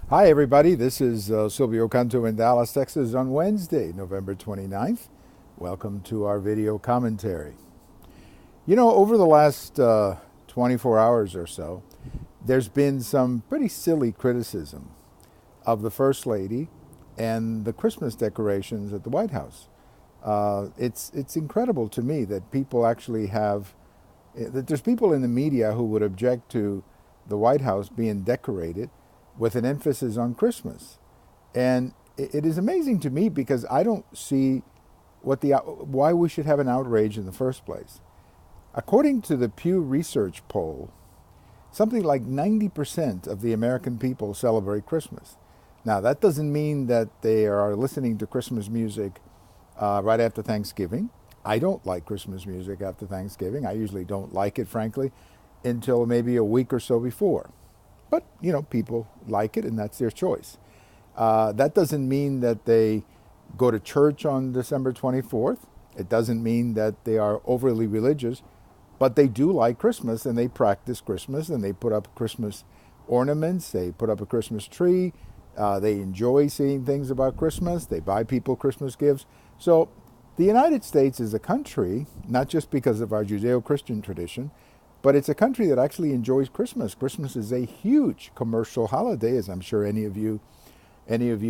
Hi, everybody. This is Silvio Canto in Dallas, Texas on Wednesday, November 29th. Welcome to our video commentary. You know, over the last 24 hours or so, there's been some pretty silly criticism of the First Lady and the Christmas decorations at the White House. It's incredible to me that people actually that there's people in the media who would object to the White House being decorated with an emphasis on Christmas. And it is amazing to me because I don't see why we should have an outrage in the first place. According to the Pew Research poll, something like 90% of the American people celebrate Christmas. Now, that doesn't mean that they are listening to Christmas music right after Thanksgiving. I don't like Christmas music after Thanksgiving. I usually don't like it, frankly, until maybe a week or so before. But, you know, people like it, and that's their choice. That doesn't mean that they go to church on December 24th. It doesn't mean that they are overly religious, but they do like Christmas, and they practice Christmas, and they put up Christmas ornaments. They put up a Christmas tree. They enjoy seeing things about Christmas. They buy people Christmas gifts. So the United States is a country, not just because of our Judeo-Christian tradition, but it's a country that actually enjoys Christmas. Christmas is a huge commercial holiday, as I'm sure any of you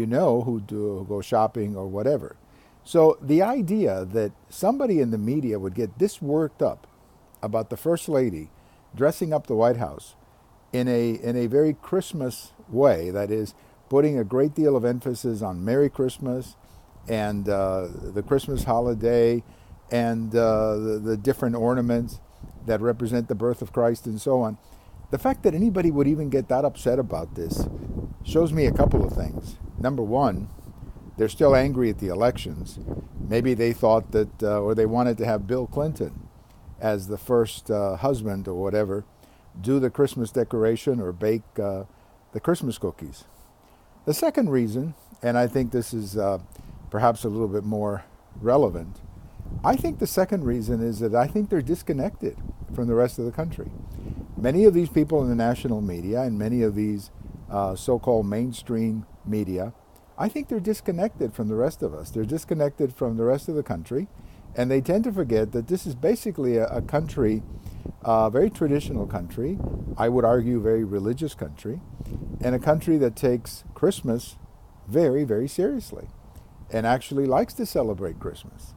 know who go shopping or whatever. So the idea that somebody in the media would get this worked up about the First Lady dressing up the White House in a very Christmas way, that is, putting a great deal of emphasis on Merry Christmas and the Christmas holiday and the different ornaments that represent the birth of Christ and so on. The fact that anybody would even get that upset about this shows me a couple of things. Number one, they're still angry at the elections. Maybe they thought that, or they wanted to have Bill Clinton as the first husband or whatever, do the Christmas decoration or bake the Christmas cookies. The second reason, and I think this is perhaps a little bit more relevant, I think the second reason is that I think they're disconnected from the rest of the country. Many of these people in the national media and many of these so-called mainstream media, I think they're disconnected from the rest of us. They're disconnected from the rest of the country, and they tend to forget that this is basically a country, a very traditional country, I would argue very religious country, and a country that takes Christmas very, very seriously and actually likes to celebrate Christmas.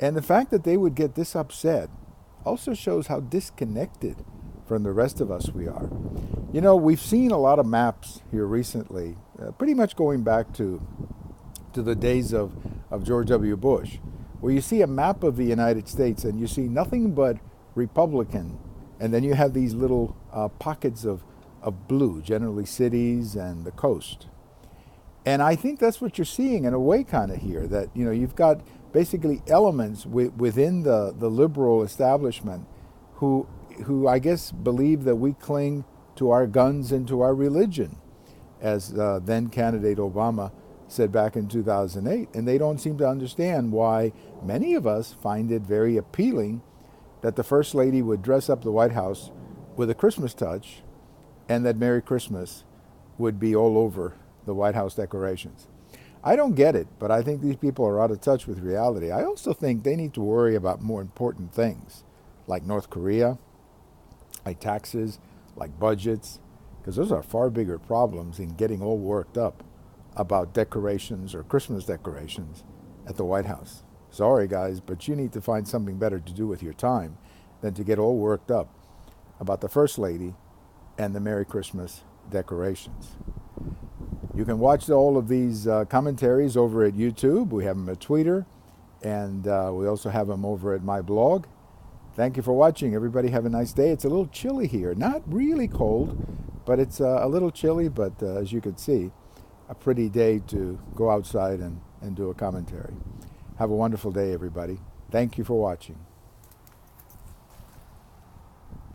And the fact that they would get this upset also shows how disconnected from the rest of us we are. You know, we've seen a lot of maps here recently, pretty much going back to the days of George W. Bush, where you see a map of the United States and you see nothing but Republican, and then you have these little pockets of blue, generally cities and the coast. And I think that's what you're seeing in a way kind of here, that, you know, you've got basically elements within the liberal establishment who I guess believe that we cling to our guns and to our religion, as then candidate Obama said back in 2008. And they don't seem to understand why many of us find it very appealing that the First Lady would dress up the White House with a Christmas touch and that Merry Christmas would be all over the White House decorations. I don't get it, but I think these people are out of touch with reality. I also think they need to worry about more important things, like North Korea, like taxes, like budgets, because those are far bigger problems than getting all worked up about decorations or Christmas decorations at the White House. Sorry, guys, but you need to find something better to do with your time than to get all worked up about the First Lady and the Merry Christmas decorations. You can watch all of these commentaries over at YouTube. We have them at Twitter, and we also have them over at my blog. Thank you for watching. Everybody have a nice day. It's a little chilly here. Not really cold, but it's a little chilly, but as you can see, a pretty day to go outside and do a commentary. Have a wonderful day, everybody. Thank you for watching.